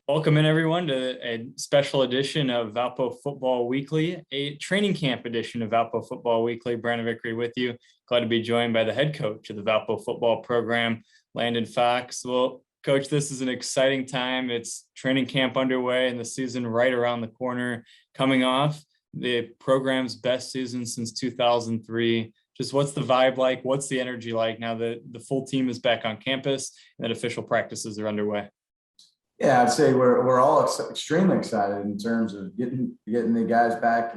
Welcome in everyone to a special edition of Valpo Football Weekly, a training camp edition of Valpo Football Weekly. Brandon Vickery with you. Glad to be joined by the head coach of the Valpo football program, Landon Fox. Well, Coach, this is an exciting time. It's training camp underway and the season right around the corner, coming off the program's best season since 2003. Just what's the vibe like? What's the energy like now that the full team is back on campus and that official practices are underway? Yeah, I'd say we're all extremely excited in terms of getting the guys back,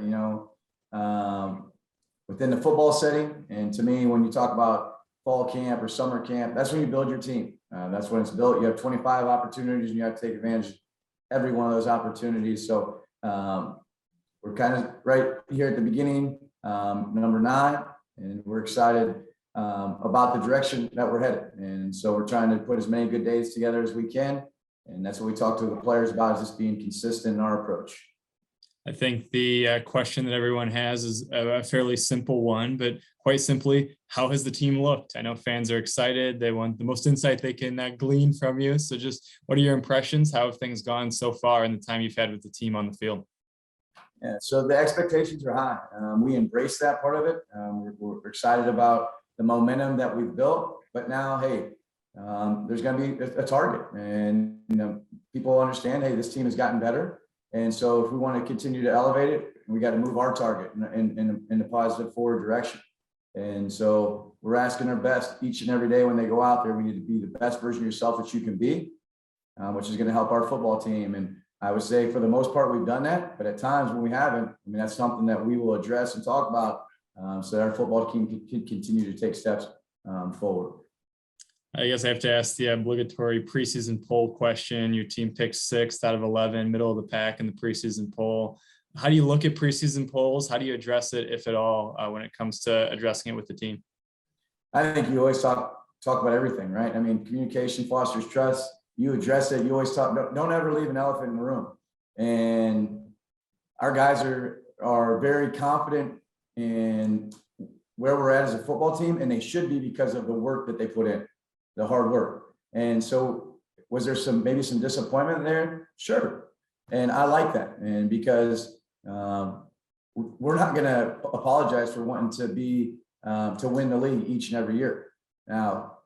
within the football setting. And to me, when you talk about fall camp or summer camp, that's when you build your team. That's when it's built. You have 25 opportunities, and you have to take advantage of every one of those opportunities. So we're kind of right here at the beginning, number 9, and we're excited about the direction that we're headed. And so we're trying to put as many good days together as we can. And that's what we talk to the players about, is just being consistent in our approach. I think the question that everyone has is a fairly simple one, but quite simply, how has the team looked? I know fans are excited. They want the most insight they can glean from you. So just what are your impressions? How have things gone so far in the time you've had with the team on the field? Yeah, so the expectations are high. We embrace that part of it. We're excited about the momentum that we've built, but now, hey, there's going to be a target, and people understand, hey, this team has gotten better, and so if we want to continue to elevate it, we got to move our target in a positive forward direction. And so we're asking our best each and every day when they go out there. We need to be the best version of yourself that you can be, which is going to help our football team. And I would say for the most part we've done that, but at times when we haven't, that's something that we will address and talk about, so that our football team can continue to take steps forward. I guess I have to ask the obligatory preseason poll question. Your team picked 6th out of 11, middle of the pack in the preseason poll. How do you look at preseason polls? How do you address it, if at all, when it comes to addressing it with the team? I think you always talk about everything, right? Communication fosters trust. You address it. You always talk. Don't ever leave an elephant in the room. And our guys are very confident in where we're at as a football team, and they should be, because of the work that they put in. The hard work. And so was there maybe some disappointment there? Sure. And I like that. And because we're not going to apologize for wanting to win the league each and every year. Now,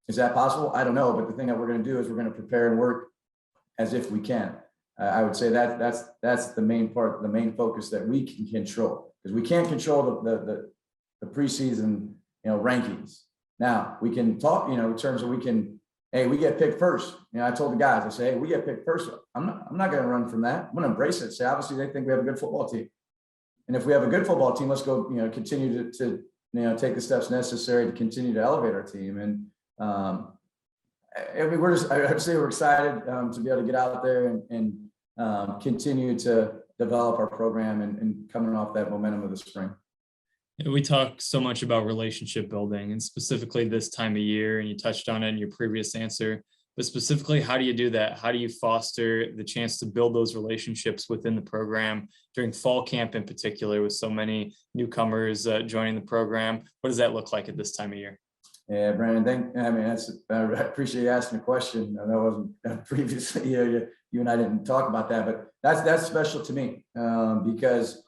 is that possible? I don't know. But the thing that we're going to do is we're going to prepare and work as if we can. I would say that's the main part, the main focus that we can control, because we can't control the preseason, rankings. Now we can talk, in terms of hey, we get picked first. I told the guys, I say, hey, we get picked first. I'm not going to run from that. I'm going to embrace it. Say, obviously they think we have a good football team. And if we have a good football team, let's go, continue to take the steps necessary to continue to elevate our team. And I would say we're excited to be able to get out there and continue to develop our program and coming off that momentum of the spring. We talk so much about relationship building, and specifically this time of year, and you touched on it in your previous answer, but specifically, how do you do that? How do you foster the chance to build those relationships within the program during fall camp in particular, with so many newcomers joining the program? What does that look like at this time of year? Yeah, Brandon, I appreciate you asking the question. I know it wasn't previously, you and I didn't talk about that, but that's special to me, because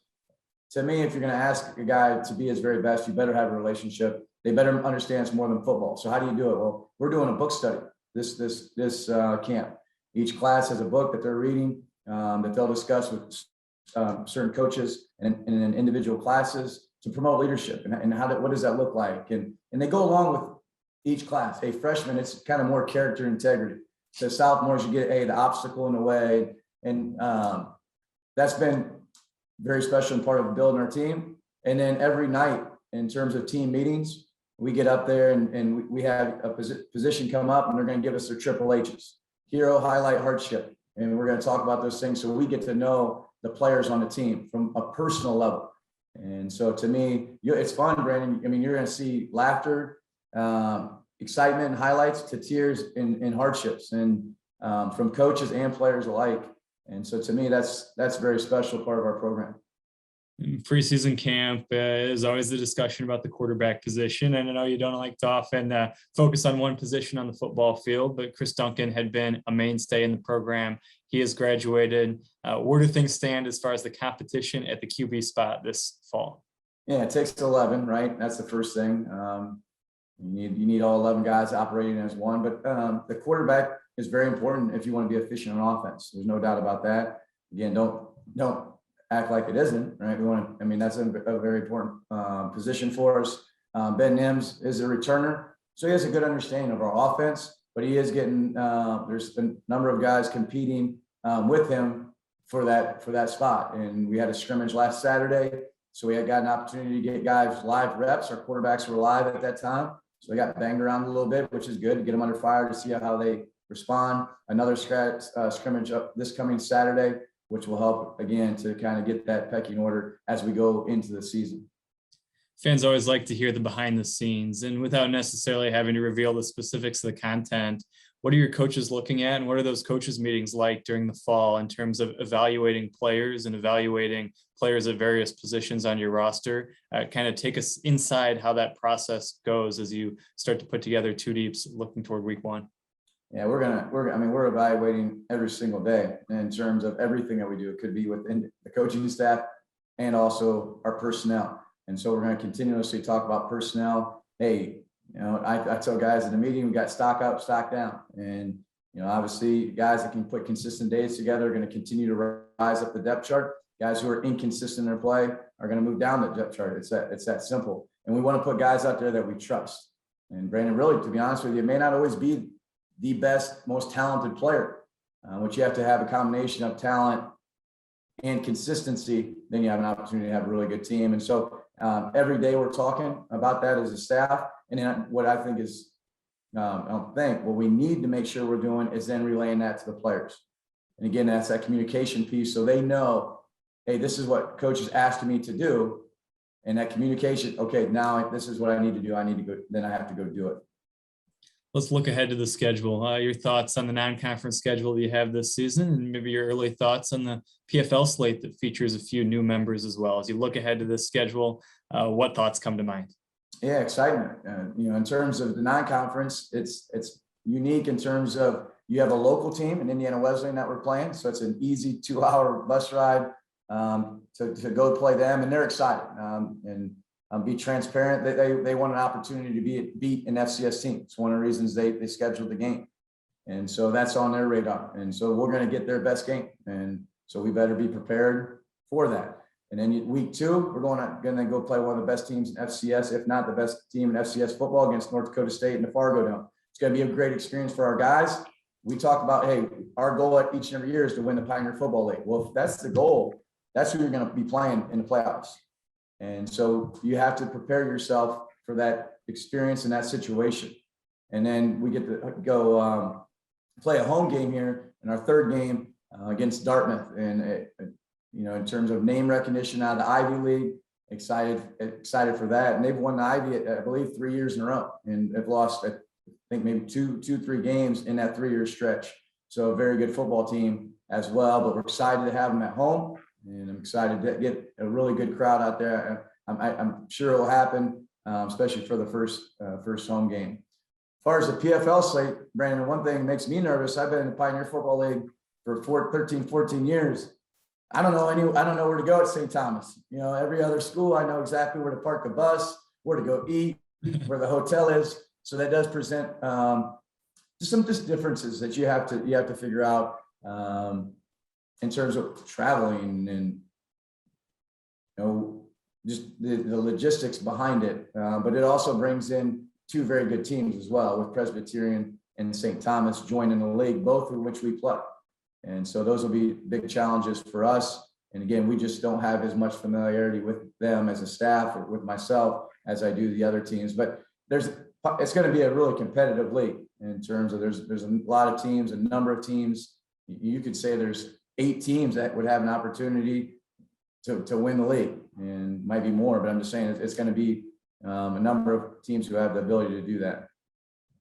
to me, if you're going to ask a guy to be his very best, you better have a relationship. They better understand it's more than football. So how do you do it? Well, we're doing a book study this camp. Each class has a book that they're reading, that they'll discuss with certain coaches and in individual classes to promote leadership and what does that look like? And they go along with each class. Hey, freshmen, it's kind of more character integrity. So sophomores, you get the obstacle in the way, and that's been very special and part of building our team. And then every night, in terms of team meetings, we get up there and we have a position come up, and they're going to give us their triple H's: hero, highlight, hardship. And we're going to talk about those things so we get to know the players on the team from a personal level. And so to me, it's fun, Brandon. You're going to see laughter, excitement, and highlights, to tears and hardships, and from coaches and players alike. And so to me, that's a very special part of our program. Preseason camp is always the discussion about the quarterback position. And I know you don't like to often focus on one position on the football field, but Chris Duncan had been a mainstay in the program. He has graduated. Where do things stand as far as the competition at the QB spot this fall? Yeah, it takes 11, right? That's the first thing. You need all 11 guys operating as one, but the quarterback is very important if you want to be efficient on offense. There's no doubt about that. Again, don't act like it isn't, right? That's a very important position for us. Ben Nims is a returner, so he has a good understanding of our offense, but he is getting, there's a number of guys competing with him for that spot. And we had a scrimmage last Saturday, so we had got an opportunity to get guys live reps. Our quarterbacks were live at that time, so they got banged around a little bit, which is good to get them under fire to see how they respond. Another scrimmage up this coming Saturday, which will help again to kind of get that pecking order as we go into the season. Fans always like to hear the behind the scenes, and without necessarily having to reveal the specifics of the content, what are your coaches looking at, and what are those coaches meetings like during the fall in terms of evaluating players and evaluating players at various positions on your roster? Kind of take us inside how that process goes as you start to put together two deeps looking toward week one. Yeah, we're evaluating every single day in terms of everything that we do. It could be within the coaching staff and also our personnel. And so we're going to continuously talk about personnel. Hey, I tell guys in the meeting, we got stock up, stock down. And, obviously guys that can put consistent days together are going to continue to rise up the depth chart. Guys who are inconsistent in their play are going to move down the depth chart. It's that simple. And we want to put guys out there that we trust. And Brandon, really, to be honest with you, it may not always be the best, most talented player, which you have to have a combination of talent and consistency. Then you have an opportunity to have a really good team. And so every day we're talking about that as a staff. And then what I think is, what we need to make sure we're doing is then relaying that to the players. And again, that's that communication piece. So they know, hey, this is what coach is asking me to do. And that communication, okay, now this is what I need to do. I need to go, then I have to go do it. Let's look ahead to the schedule. Your thoughts on the non-conference schedule that you have this season, and maybe your early thoughts on the PFL slate that features a few new members as well. As you look ahead to this schedule, what thoughts come to mind? Yeah, excitement. In terms of the non-conference, it's unique in terms of you have a local team in Indiana Wesleyan that we're playing, so it's an easy 2-hour bus ride to go play them, and they're excited. And be transparent that they want an opportunity to beat an FCS team. It's one of the reasons they scheduled the game. And so that's on their radar. And so we're going to get their best game. And so we better be prepared for that. And then week 2, we're going to go play one of the best teams in FCS, if not the best team in FCS football, against North Dakota State in the Fargo Dome. It's going to be a great experience for our guys. We talk about, hey, our goal at each and every year is to win the Pioneer Football League. Well, if that's the goal, that's who you're going to be playing in the playoffs. And so you have to prepare yourself for that experience in that situation. And then we get to go play a home game here in our third game against Dartmouth. And, in terms of name recognition out of the Ivy League, excited for that. And they've won the Ivy, I believe, 3 years in a row, and have lost, I think, maybe two, 3 games in that 3-year stretch. So a very good football team as well, but we're excited to have them at home. And I'm excited to get a really good crowd out there. I'm sure it'll happen, especially for the first home game. As far as the PFL slate, Brandon, one thing that makes me nervous. I've been in the Pioneer Football League for 14 years. I don't know where to go at St. Thomas. Every other school, I know exactly where to park the bus, where to go eat, where the hotel is. So that does present some differences that you have to figure out. In terms of traveling and just the logistics behind it, but it also brings in 2 very good teams as well, with Presbyterian and St. Thomas joining the league, both of which we play. And so those will be big challenges for us. And again, we just don't have as much familiarity with them as a staff or with myself as I do the other teams. But it's going to be a really competitive league in terms of there's a lot of teams, a number of teams. You could say there's 8 teams that would have an opportunity to win the league, and might be more, but I'm just saying it's going to be a number of teams who have the ability to do that.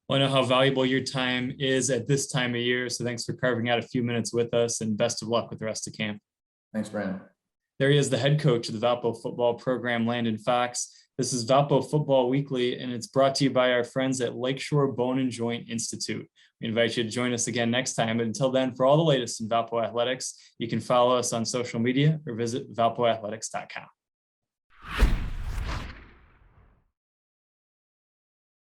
Well, I know how valuable your time is at this time of year, so thanks for carving out a few minutes with us, and best of luck with the rest of camp. Thanks, Brandon. There he is, the head coach of the Valpo football program, Landon Fox. This is Valpo Football Weekly, and it's brought to you by our friends at Lakeshore Bone and Joint Institute. We invite you to join us again next time. But until then, for all the latest in Valpo athletics, you can follow us on social media or visit valpoathletics.com.